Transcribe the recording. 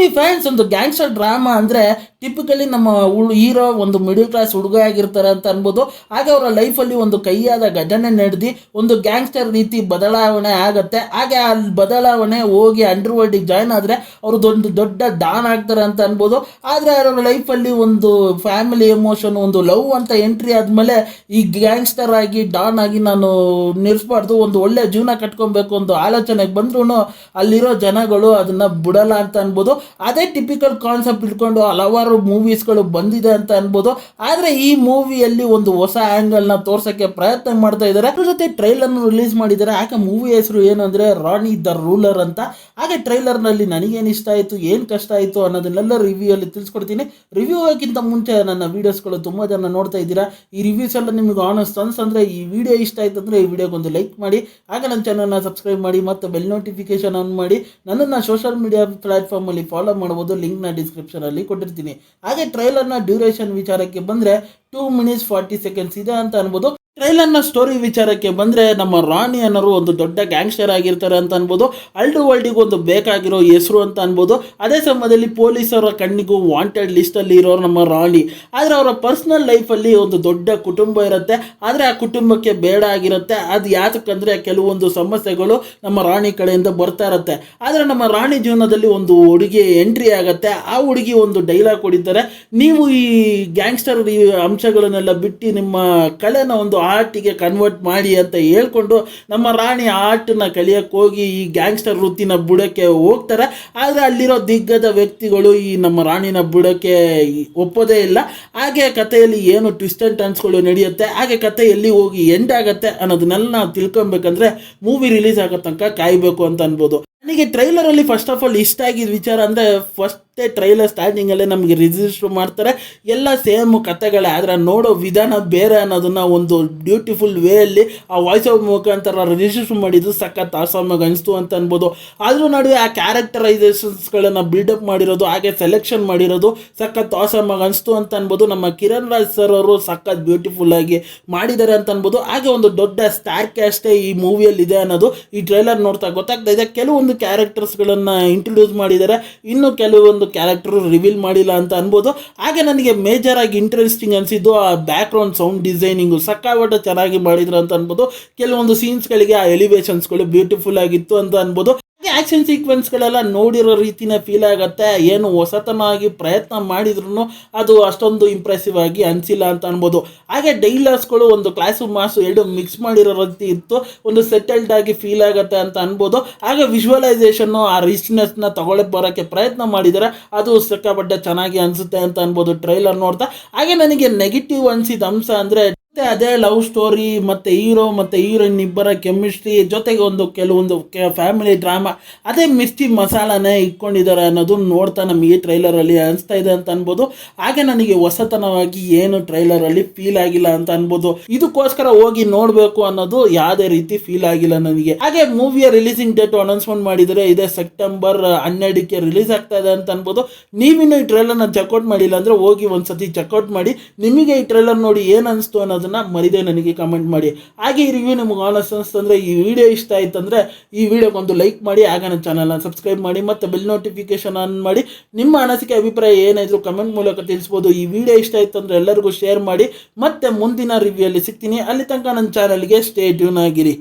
Movie fans ಒಂದು gangster drama ಅಂದರೆ typically ನಮ್ಮ ಹೀರೋ ಒಂದು ಮಿಡಲ್ ಕ್ಲಾಸ್ ಹುಡುಗ ಆಗಿರ್ತಾರೆ ಅಂತ ಅನ್ಬೋದು. ಹಾಗೆ ಅವರ ಲೈಫಲ್ಲಿ ಒಂದು ಕೈಯಾದ ಘಟನೆ ನಡೆದು ಒಂದು ಗ್ಯಾಂಗ್ಸ್ಟರ್ ರೀತಿ ಬದಲಾವಣೆ ಆಗುತ್ತೆ. ಹಾಗೆ ಆ ಬದಲಾವಣೆ ಹೋಗಿ ಅಂಡರ್ವರ್ಲ್ಡಿಗೆ ಜಾಯ್ನ್ ಆದರೆ ಅವ್ರದ್ದೊಂದು ದೊಡ್ಡ ಡಾನ್ ಆಗ್ತಾರೆ ಅಂತ ಅನ್ಬೋದು. ಆದರೆ ಅವರ ಲೈಫಲ್ಲಿ ಒಂದು ಫ್ಯಾಮಿಲಿ ಎಮೋಷನ್, ಒಂದು ಲವ್ ಅಂತ ಎಂಟ್ರಿ ಆದಮೇಲೆ ಈ ಗ್ಯಾಂಗ್ಸ್ಟರ್ ಆಗಿ ಡಾನ್ ಆಗಿ ನಾನು ನಿಲ್ಲಿಸಬಾರ್ದು, ಒಂದು ಒಳ್ಳೆ ಜೀವನ ಕಟ್ಕೊಬೇಕು ಒಂದು ಆಲೋಚನೆಗೆ ಬಂದ್ರೂ ಅಲ್ಲಿರೋ ಜನಗಳು ಅದನ್ನು ಬಿಡಲ್ಲ ಅಂತ ಅನ್ಬೋದು. ಅದೇ ಟಿಪಿಕಲ್ ಕಾನ್ಸೆಪ್ಟ್ ಇಟ್ಕೊಂಡು ಹಲವಾರು ಮೂವೀಸ್ಗಳು ಬಂದಿದೆ ಅಂತ ಅನ್ಬೋದು. ಆದರೆ ಈ ಮೂವಿಯಲ್ಲಿ ಒಂದು ಹೊಸ ಆ್ಯಂಗಲ್ನ ತೋರ್ಸೋಕ್ಕೆ ಪ್ರಯತ್ನ ಮಾಡ್ತಾ ಇದ್ದಾರೆ. ಅದ್ರ ಜೊತೆ ಟ್ರೈಲರ್ನ ರಿಲೀಸ್ ಮಾಡಿದ್ದಾರೆ. ಆಗ ಮೂವಿ ಹೆಸರು ಏನು ಅಂದರೆ ರಾಣಿ ದ ರೂಲರ್ ಅಂತ. ಹಾಗೆ ಟ್ರೈಲರ್ನಲ್ಲಿ ನನಗೇನು ಇಷ್ಟ ಆಯಿತು, ಏನು ಕಷ್ಟ ಆಯಿತು ಅನ್ನೋದನ್ನೆಲ್ಲ ರಿವ್ಯೂಯಲ್ಲಿ ತಿಳಿಸ್ಕೊಡ್ತೀನಿ. ರಿವ್ಯೂ ಆಗಿಂತ ಮುಂಚೆ ನನ್ನ ವೀಡಿಯೋಸ್ಗಳು ತುಂಬ ಜನ ನೋಡ್ತಾ ಇದ್ದೀರಾ. ಈ ರಿವ್ಯೂಸ್ ಎಲ್ಲ ನಿಮಗೆ ಆನೆಸ್ಟ್ ಅನ್ಸಂದ್ರೆ ಈ ವಿಡಿಯೋ ಇಷ್ಟ ಆಯಿತು ಅಂದರೆ ಈ ವಿಡಿಯೋಗೊಂದು ಲೈಕ್ ಮಾಡಿ, ಹಾಗೆ ನನ್ನ ಚಾನಲ್ನ ಸಬ್ಸ್ಕ್ರೈಬ್ ಮಾಡಿ ಮತ್ತು ಬೆಲ್ ನೋಟಿಫಿಕೇಶನ್ ಆನ್ ಮಾಡಿ. ನನ್ನನ್ನು ಸೋಷಿಯಲ್ ಮೀಡಿಯಾ ಪ್ಲಾಟ್ಫಾರ್ಮಲ್ಲಿ ಫಾಲೋ ಮಾಡ್ಬೋದು. ಲಿಂಕ್ನ ಡಿಸ್ಕ್ರಿಪ್ಷನಲ್ಲಿ ಕೊಟ್ಟಿರ್ತೀನಿ. ಹಾಗೆ ಟ್ರೈಲರ್ನ ಡ್ಯೂರೇಷನ್ ವಿಚಾರಕ್ಕೆ ಬಂದರೆ 2 minutes 40 seconds ಇದೆ ಅಂತ ಅನ್ಬೋದು. ಟ್ರೈಲರ್ನ ಸ್ಟೋರಿ ವಿಚಾರಕ್ಕೆ ಬಂದರೆ ನಮ್ಮ ರಾಣಿ ಅನ್ನೋರು ಒಂದು ದೊಡ್ಡ ಗ್ಯಾಂಗ್ಸ್ಟರ್ ಆಗಿರ್ತಾರೆ ಅಂತ ಅನ್ಬೋದು. ಅಂಡರ್ ವರ್ಲ್ಡಿಗೆ ಒಂದು ಬೇಕಾಗಿರೋ ಹೆಸರು ಅಂತ ಅನ್ಬೋದು. ಅದೇ ಸಮಯದಲ್ಲಿ ಪೊಲೀಸರ ಕಣ್ಣಿಗೂ ವಾಂಟೆಡ್ ಲಿಸ್ಟಲ್ಲಿ ಇರೋರು ನಮ್ಮ ರಾಣಿ. ಆದರೆ ಅವರ ಪರ್ಸ್ನಲ್ ಲೈಫಲ್ಲಿ ಒಂದು ದೊಡ್ಡ ಕುಟುಂಬ ಇರುತ್ತೆ. ಆದರೆ ಆ ಕುಟುಂಬಕ್ಕೆ ಬೇಡ ಆಗಿರುತ್ತೆ. ಅದು ಯಾತಕ್ಕಂದರೆ ಕೆಲವೊಂದು ಸಮಸ್ಯೆಗಳು ನಮ್ಮ ರಾಣಿ ಕಡೆಯಿಂದ ಬರ್ತಾ ಇರುತ್ತೆ. ಆದರೆ ನಮ್ಮ ರಾಣಿ ಜೀವನದಲ್ಲಿ ಒಂದು ಹುಡುಗಿ ಎಂಟ್ರಿ ಆಗುತ್ತೆ. ಆ ಹುಡುಗಿ ಒಂದು ಡೈಲಾಗ್ ಕೊಡಿದ್ದಾರೆ, ನೀವು ಈ ಗ್ಯಾಂಗ್ಸ್ಟರ್ ಈ ಅಂಶಗಳನ್ನೆಲ್ಲ ಬಿಟ್ಟು ನಿಮ್ಮ ಕಲೆನ ಒಂದು ಆರ್ಟಿಗೆ ಕನ್ವರ್ಟ್ ಮಾಡಿ ಅಂತ ಹೇಳ್ಕೊಂಡು ನಮ್ಮ ರಾಣಿ ಆರ್ಟ್ನ ಕಲಿಯಕ್ಕೆ ಹೋಗಿ ಈ ಗ್ಯಾಂಗ್ಸ್ಟರ್ ವೃತ್ತಿನ ಬುಡಕ್ಕೆ ಹೋಗ್ತಾರೆ. ಆದರೆ ಅಲ್ಲಿರೋ ದಿಗ್ಗಜ ವ್ಯಕ್ತಿಗಳು ಈ ನಮ್ಮ ರಾಣಿನ ಬುಡಕ್ಕೆ ಒಪ್ಪೋದೇ ಇಲ್ಲ. ಹಾಗೆ ಕಥೆಯಲ್ಲಿ ಏನು ಟ್ವಿಸ್ಟ್ ಆ್ಯಂಡ್ ಟರ್ನ್ಸ್ಗಳು ನಡೆಯುತ್ತೆ, ಹಾಗೆ ಕಥೆ ಎಲ್ಲಿ ಹೋಗಿ ಎಂಡ್ ಆಗುತ್ತೆ ಅನ್ನೋದನ್ನೆಲ್ಲ ನಾವು ತಿಳ್ಕೊಬೇಕಂದ್ರೆ ಮೂವಿ ರಿಲೀಸ್ ಆಗೋ ತನಕ ಕಾಯಬೇಕು ಅಂತ ಅನ್ಬೋದು. ನನಗೆ ಟ್ರೈಲರಲ್ಲಿ ಫಸ್ಟ್ ಆಫ್ ಆಲ್ ಇಷ್ಟ ಆಗಿದ್ದ ವಿಚಾರ ಅಂದರೆ ಫಸ್ಟೇ ಟ್ರೈಲರ್ ಸ್ಟಾರ್ಟಿಂಗಲ್ಲೇ ನಮಗೆ ರಿಜಿಸ್ಟರ್ ಮಾಡ್ತಾರೆ. ಎಲ್ಲ ಸೇಮ್ ಕಥೆಗಳೇ, ಆದರೆ ನೋಡೋ ವಿಧಾನ ಬೇರೆ ಅನ್ನೋದನ್ನು ಒಂದು ಬ್ಯೂಟಿಫುಲ್ ವೇಯಲ್ಲಿ ಆ ವಾಯ್ಸ್ ಓವರ್ ಮುಖಾಂತರ ರಿಜಿಸ್ಟರ್ ಮಾಡಿದ್ದು ಸಖತ್ ಆಸಾಮಾಗಿ ಅನಿಸ್ತು ಅಂತ ಅನ್ಬೋದು. ಅದ್ರ ನಡುವೆ ಆ ಕ್ಯಾರೆಕ್ಟರೈಸೇಷನ್ಸ್ಗಳನ್ನು ಬಿಲ್ಡಪ್ ಮಾಡಿರೋದು, ಹಾಗೆ ಸೆಲೆಕ್ಷನ್ ಮಾಡಿರೋದು ಸಖತ್ ಆಸಾಮಾಗಿ ಅನಿಸ್ತು ಅಂತ ಅನ್ಬೋದು. ನಮ್ಮ ಕಿರಣ್ ರಾಜ್ ಸರ್ ಅವರು ಸಖತ್ ಬ್ಯೂಟಿಫುಲ್ ಆಗಿ ಮಾಡಿದ್ದಾರೆ ಅಂತ ಅನ್ಬೋದು. ಹಾಗೆ ಒಂದು ದೊಡ್ಡ ಸ್ಟಾರ್ ಕ್ಯಾಸ್ಟೇ ಈ ಮೂವಿಯಲ್ಲಿ ಇದೆ ಅನ್ನೋದು ಈ ಟ್ರೈಲರ್ ನೋಡ್ತಾ ಗೊತ್ತಾಗ್ತಾ ಇದೆ. ಕೆಲವೊಂದು ಕ್ಯಾರೆಕ್ಟರ್ಸ್ಗಳನ್ನು ಇಂಟ್ರೊಡ್ಯೂಸ್ ಮಾಡಿದ್ದಾರೆ, ಇನ್ನು ಕೆಲವೊಂದು ಕ್ಯಾರೆಕ್ಟರ್ ರಿವೀಲ್ ಮಾಡಿಲ್ಲ ಅಂತ ಅನ್ಬೋದು. ಹಾಗೆ ನನಗೆ ಮೇಜರ್ ಆಗಿ ಇಂಟ್ರೆಸ್ಟಿಂಗ್ ಅನಿಸಿದ್ದು ಆ ಬ್ಯಾಕ್ ಗ್ರೌಂಡ್ ಸೌಂಡ್ ಡಿಸೈನಿಂಗು ಸಕ್ಕಾವಟ ಚೆನ್ನಾಗಿ ಮಾಡಿದ್ರು ಅಂತ ಅನ್ಬೋದು. ಕೆಲವೊಂದು ಸೀನ್ಸ್ಗಳಿಗೆ ಆ ಎಲಿವೇಶನ್ಸ್ಗಳು ಬ್ಯೂಟಿಫುಲ್ ಆಗಿತ್ತು ಅಂತ ಅನ್ಬೋದು. ಆ್ಯಕ್ಷನ್ ಸೀಕ್ವೆನ್ಸ್ಗಳೆಲ್ಲ ನೋಡಿರೋ ರೀತಿನೇ ಫೀಲ್ ಆಗುತ್ತೆ. ಏನು ಹೊಸತನವಾಗಿ ಪ್ರಯತ್ನ ಮಾಡಿದ್ರು ಅದು ಅಷ್ಟೊಂದು ಇಂಪ್ರೆಸಿವ್ ಆಗಿ ಅನಿಸಿಲ್ಲ ಅಂತ ಅನ್ಬೋದು. ಹಾಗೆ ಡೈಲಾಗ್ಸ್ಗಳು ಒಂದು ಕ್ಲಾಸು ಮಾಸು ಎರಡು ಮಿಕ್ಸ್ ಮಾಡಿರೋ ರೀತಿ ಇತ್ತು, ಒಂದು ಸೆಟಲ್ಡ್ ಆಗಿ ಫೀಲ್ ಆಗುತ್ತೆ ಅಂತ ಅನ್ಬೋದು. ಹಾಗೆ ವಿಜುವಲೈಸೇಷನ್ನು ಆ ರಿಚ್ನೆಸ್ನ ತಗೊಳ್ಳೋಕೆ ಬರೋಕ್ಕೆ ಪ್ರಯತ್ನ ಮಾಡಿದರೆ ಅದು ಸಿಕ್ಕಾಪಟ್ಟೆ ಚೆನ್ನಾಗಿ ಅನಿಸುತ್ತೆ ಅಂತ ಅನ್ಬೋದು ಟ್ರೈಲರ್ ನೋಡ್ತಾ. ಹಾಗೆ ನನಗೆ ನೆಗೆಟಿವ್ ಅನಿಸಿದ ಅಂಶ ಅಂದರೆ ಅದೇ ಲವ್ ಸ್ಟೋರಿ ಮತ್ತು ಹೀರೋ ಮತ್ತು ಹೀರೋಯಿನ್ ಇಬ್ಬರ ಕೆಮಿಸ್ಟ್ರಿ ಜೊತೆಗೆ ಒಂದು ಕೆಲವೊಂದು ಫ್ಯಾಮಿಲಿ ಡ್ರಾಮಾ, ಅದೇ ಮಿರ್ಚಿ ಮಸಾಲಾನೇ ಇಟ್ಕೊಂಡಿದ್ದಾರೆ ಅನ್ನೋದು ನೋಡ್ತಾ ನಮಗೆ ಈ ಟ್ರೈಲರಲ್ಲಿ ಅನಿಸ್ತಾ ಇದೆ ಅಂತ ಅನ್ಬೋದು. ಹಾಗೆ ನನಗೆ ಹೊಸತನವಾಗಿ ಏನು ಟ್ರೈಲರಲ್ಲಿ ಫೀಲ್ ಆಗಿಲ್ಲ ಅಂತ ಅನ್ಬೋದು. ಇದಕ್ಕೋಸ್ಕರ ಹೋಗಿ ನೋಡಬೇಕು ಅನ್ನೋದು ಯಾವುದೇ ರೀತಿ ಫೀಲ್ ಆಗಿಲ್ಲ ನನಗೆ. ಹಾಗೆ ಮೂವಿಯ ರಿಲೀಸಿಂಗ್ ಡೇಟು ಅನೌನ್ಸ್ಮೆಂಟ್ ಮಾಡಿದರೆ ಇದೇ ಸೆಪ್ಟೆಂಬರ್ 12ಕ್ಕೆ ರಿಲೀಸ್ ಆಗ್ತಾ ಇದೆ ಅಂತ ಅನ್ಬೋದು. ನೀವಿನ್ನೂ ಈ ಟ್ರೈಲರ್ನ ಚೆಕ್ಔಟ್ ಮಾಡಿಲ್ಲ ಅಂದರೆ ಹೋಗಿ ಒಂದ್ಸತಿ ಚೆಕ್ಔಟ್ ಮಾಡಿ. ನಿಮಗೆ ಈ ಟ್ರೈಲರ್ ನೋಡಿ ಏನು ಅನಿಸ್ತು ಅನ್ನೋದು ಮರಿದೆ ನನಗೆ ಕಮೆಂಟ್ ಮಾಡಿ. ಹಾಗೆ ಈ ರಿವ್ಯೂ ನಿಮಗೆ ಆನೆಸ್ಟ್ ಅನಿಸ್ತಂದ್ರೆ, ಈ ವಿಡಿಯೋ ಇಷ್ಟ ಆಯ್ತು ಅಂದರೆ ಈ ವಿಡಿಯೋಗೊಂದು ಲೈಕ್ ಮಾಡಿ, ಹಾಗೆ ನನ್ನ ಚಾನಲ್ನ ಸಬ್ಸ್ಕ್ರೈಬ್ ಮಾಡಿ ಮತ್ತು ಬೆಲ್ ನೋಟಿಫಿಕೇಶನ್ ಆನ್ ಮಾಡಿ. ನಿಮ್ಮ ಅನಿಸಿಕೆ ಅಭಿಪ್ರಾಯ ಏನಾದರೂ ಕಮೆಂಟ್ ಮೂಲಕ ತಿಳಿಸ್ಬೋದು. ಈ ವಿಡಿಯೋ ಇಷ್ಟ ಆಯ್ತು ಅಂದರೆ ಎಲ್ಲರಿಗೂ ಶೇರ್ ಮಾಡಿ. ಮತ್ತೆ ಮುಂದಿನ ರಿವ್ಯೂಯಲ್ಲಿ ಸಿಗ್ತೀನಿ. ಅಲ್ಲಿ ತನಕ ನನ್ನ ಚಾನಲ್ಗೆ ಸ್ಟೇ ಟ್ಯೂನ್ ಆಗಿರಿ.